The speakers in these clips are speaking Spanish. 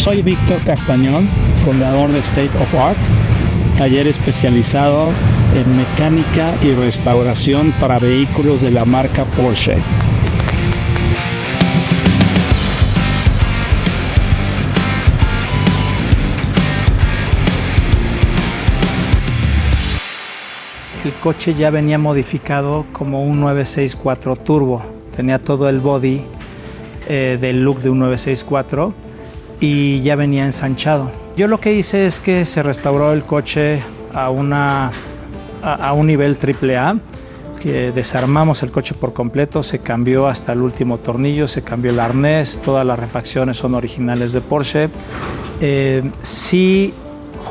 Soy Víctor Castañón, fundador de State of Art, taller especializado en mecánica y restauración para vehículos de la marca Porsche. El coche ya venía modificado como un 964 Turbo, tenía todo el body del look de un 964 y ya venía ensanchado. Yo lo que hice es que se restauró el coche a un nivel AAA, que desarmamos el coche por completo, se cambió hasta el último tornillo, se cambió el arnés, todas las refacciones son originales de Porsche. Sí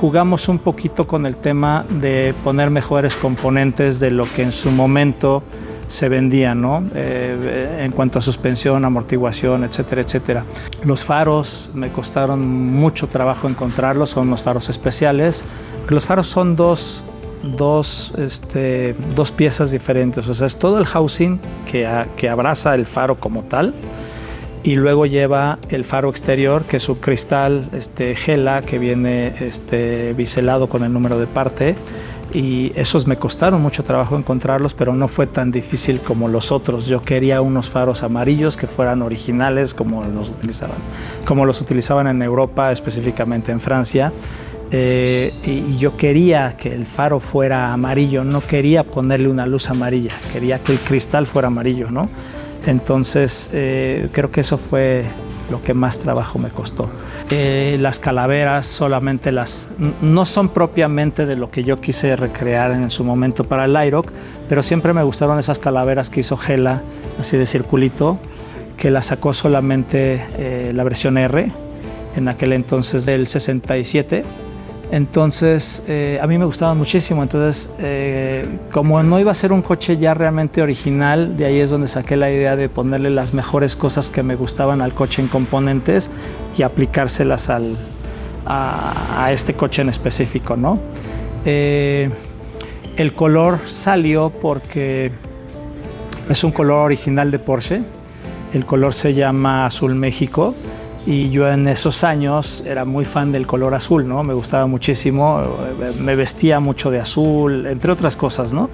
jugamos un poquito con el tema de poner mejores componentes de lo que en su momento se vendía, ¿no? En cuanto a suspensión, amortiguación, etcétera, etcétera. Los faros me costaron mucho trabajo encontrarlos, son unos faros especiales. Los faros son dos piezas diferentes, o sea, es todo el housing que abraza el faro como tal, y luego lleva el faro exterior, que es un cristal Gela, que viene biselado con el número de parte, y esos me costaron mucho trabajo encontrarlos, pero no fue tan difícil como los otros. Yo quería unos faros amarillos que fueran originales como los utilizaban en Europa, específicamente en Francia. Y yo quería que el faro fuera amarillo, no quería ponerle una luz amarilla, quería que el cristal fuera amarillo, ¿no? Entonces creo que eso fue lo que más trabajo me costó. Las calaveras solamente no son propiamente de lo que yo quise recrear en su momento para el IROC, pero siempre me gustaron esas calaveras que hizo Gela, así de circulito, que la sacó solamente la versión R, en aquel entonces del 67. Entonces a mí me gustaban muchísimo. Entonces como no iba a ser un coche ya realmente original, de ahí es donde saqué la idea de ponerle las mejores cosas que me gustaban al coche en componentes y aplicárselas a este coche en específico, ¿no? El color salió porque es un color original de Porsche. El color se llama Azul México. Y yo en esos años era muy fan del color azul, ¿no? Me gustaba muchísimo, me vestía mucho de azul, entre otras cosas, ¿no?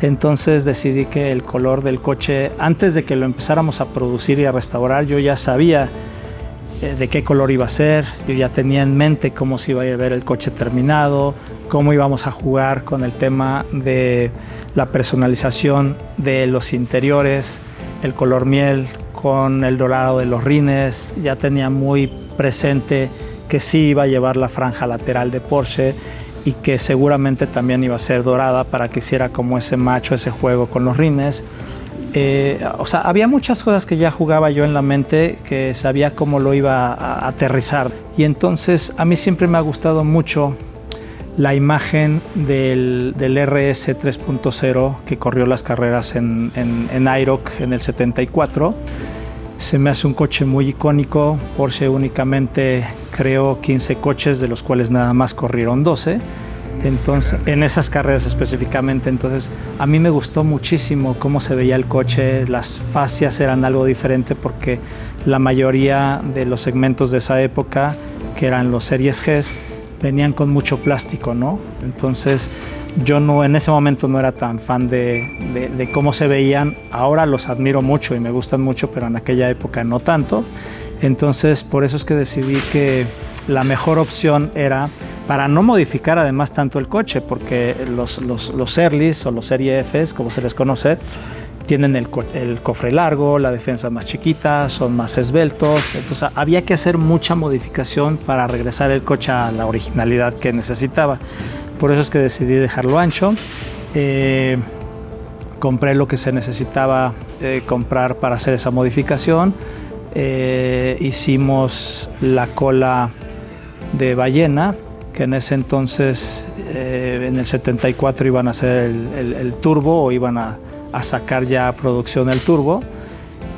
Entonces decidí que el color del coche, antes de que lo empezáramos a producir y a restaurar, yo ya sabía de qué color iba a ser, yo ya tenía en mente cómo se iba a ver el coche terminado, cómo íbamos a jugar con el tema de la personalización de los interiores, el color miel, con el dorado de los rines. Ya tenía muy presente que sí iba a llevar la franja lateral de Porsche y que seguramente también iba a ser dorada para que hiciera como ese match, ese juego con los rines. O sea, había muchas cosas que ya jugaba yo en la mente, que sabía cómo lo iba a aterrizar. Y entonces a mí siempre me ha gustado mucho la imagen del RS 3.0 que corrió las carreras en IROC en el 74. Se me hace un coche muy icónico. Porsche únicamente creó 15 coches, de los cuales nada más corrieron 12. Entonces, en esas carreras específicamente. Entonces, a mí me gustó muchísimo cómo se veía el coche. Las fascias eran algo diferente porque la mayoría de los segmentos de esa época, que eran los Series Gs, venían con mucho plástico, ¿no? Entonces yo en ese momento no era tan fan de cómo se veían. Ahora los admiro mucho y me gustan mucho, pero en aquella época no tanto. Entonces por eso es que decidí que la mejor opción era, para no modificar además tanto el coche, porque los Earlys o los Serie Fs, como se les conoce, tienen el cofre largo, la defensa más chiquita, son más esbeltos. Entonces había que hacer mucha modificación para regresar el coche a la originalidad que necesitaba. Por eso es que decidí dejarlo ancho. Compré lo que se necesitaba comprar para hacer esa modificación. Hicimos la cola de ballena, que en ese entonces, en el 74, iban a hacer el turbo, o iban a sacar ya producción el turbo,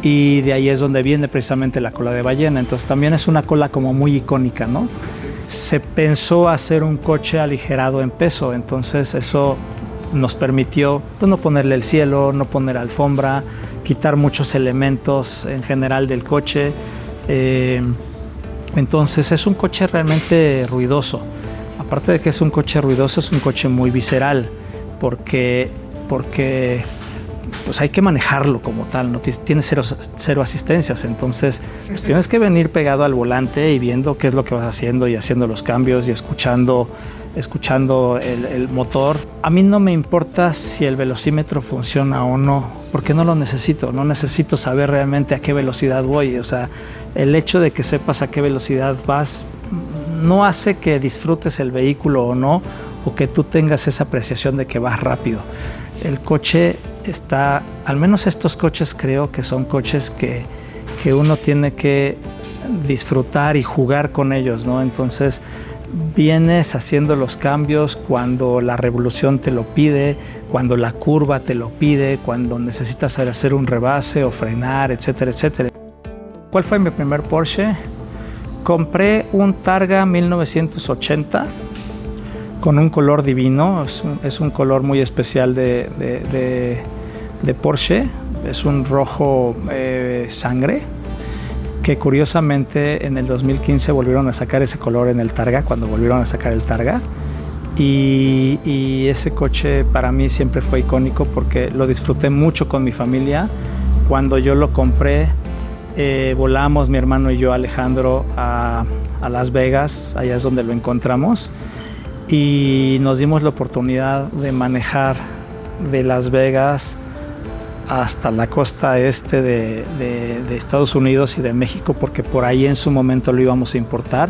y de ahí es donde viene precisamente la cola de ballena. Entonces también es una cola como muy icónica, ¿no? Se pensó hacer un coche aligerado en peso, entonces eso nos permitió pues, no ponerle el cielo, no poner alfombra, quitar muchos elementos en general del coche. Entonces es un coche realmente ruidoso. Aparte de que es un coche ruidoso, es un coche muy visceral, porque pues hay que manejarlo como tal, no tiene cero asistencias, entonces pues tienes que venir pegado al volante y viendo qué es lo que vas haciendo y haciendo los cambios y escuchando el motor. A mí no me importa si el velocímetro funciona o no, porque no lo necesito, no necesito saber realmente a qué velocidad voy. O sea, el hecho de que sepas a qué velocidad vas no hace que disfrutes el vehículo o no, o que tú tengas esa apreciación de que vas rápido. El coche está, al menos estos coches creo que son coches que uno tiene que disfrutar y jugar con ellos, ¿no? Entonces vienes haciendo los cambios cuando la revolución te lo pide, cuando la curva te lo pide, cuando necesitas hacer un rebase o frenar, etcétera, etcétera. ¿Cuál fue mi primer Porsche? Compré un Targa 1980 con un color divino, es un color muy especial de Porsche, es un rojo sangre, que curiosamente en el 2015 volvieron a sacar ese color en el Targa, cuando volvieron a sacar el Targa, y ese coche para mí siempre fue icónico porque lo disfruté mucho con mi familia. Cuando yo lo compré, volamos mi hermano y yo, Alejandro, a Las Vegas, allá es donde lo encontramos, y nos dimos la oportunidad de manejar de Las Vegas hasta la costa este de Estados Unidos y de México, porque por ahí en su momento lo íbamos a importar.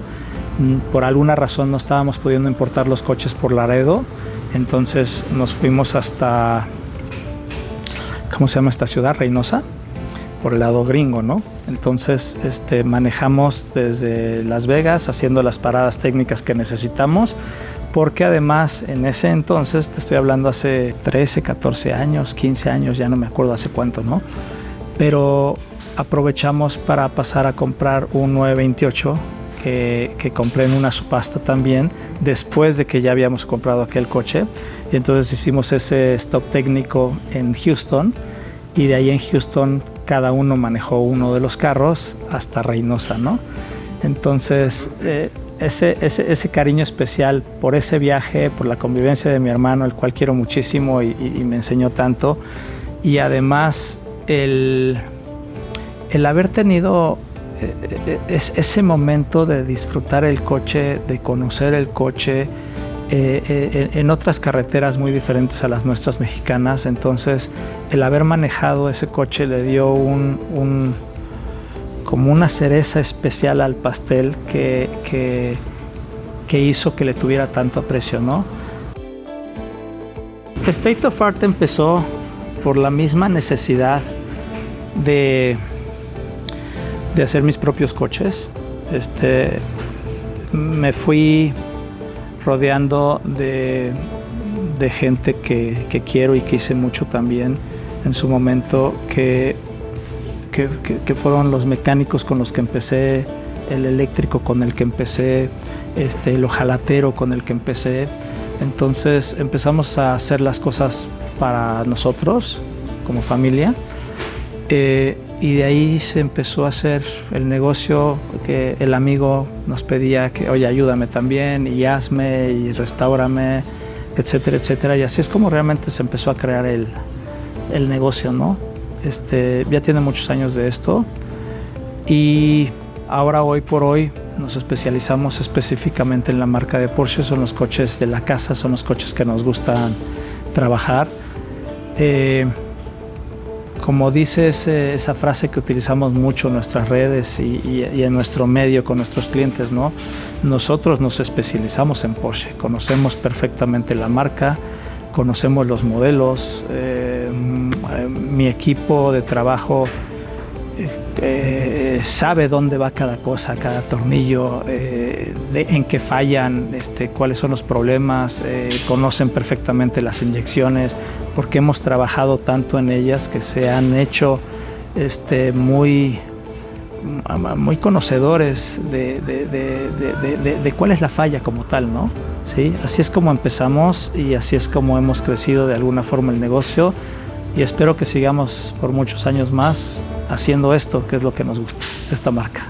Por alguna razón no estábamos pudiendo importar los coches por Laredo, entonces nos fuimos hasta, ¿cómo se llama esta ciudad? Reynosa, por el lado gringo, ¿no? Entonces manejamos desde Las Vegas haciendo las paradas técnicas que necesitamos, porque además en ese entonces, te estoy hablando hace 13, 14 años, 15 años, ya no me acuerdo hace cuánto, ¿no? Pero aprovechamos para pasar a comprar un 928 que compré en una subasta también, después de que ya habíamos comprado aquel coche, y entonces hicimos ese stop técnico en Houston, y de ahí en Houston cada uno manejó uno de los carros hasta Reynosa, ¿no? Entonces ese cariño especial por ese viaje, por la convivencia de mi hermano, el cual quiero muchísimo y me enseñó tanto, y además el haber tenido ese momento de disfrutar el coche, de conocer el coche en otras carreteras muy diferentes a las nuestras mexicanas. Entonces el haber manejado ese coche le dio como una cereza especial al pastel que hizo que le tuviera tanto aprecio, ¿no? State of Art empezó por la misma necesidad de hacer mis propios coches. Me fui rodeando de gente que quiero y que hice mucho también en su momento, que fueron los mecánicos con los que empecé, el eléctrico con el que empecé, el ojalatero con el que empecé. Entonces empezamos a hacer las cosas para nosotros como familia, y de ahí se empezó a hacer el negocio, que el amigo nos pedía que, oye, ayúdame también y hazme y restáurame, etcétera, etcétera, y así es como realmente se empezó a crear el negocio, ¿no? Ya tiene muchos años de esto, y ahora, hoy por hoy, nos especializamos específicamente en la marca de Porsche. Son los coches de la casa, son los coches que nos gustan trabajar. Como dice esa frase que utilizamos mucho en nuestras redes y en nuestro medio con nuestros clientes, ¿no? Nosotros nos especializamos en Porsche, conocemos perfectamente la marca, conocemos los modelos, mi equipo de trabajo sabe dónde va cada cosa, cada tornillo, en qué fallan, cuáles son los problemas, conocen perfectamente las inyecciones, porque hemos trabajado tanto en ellas que se han hecho muy conocedores de cuál es la falla como tal, ¿no? ¿Sí? Así es como empezamos y así es como hemos crecido de alguna forma el negocio, y espero que sigamos por muchos años más haciendo esto, que es lo que nos gusta, esta marca.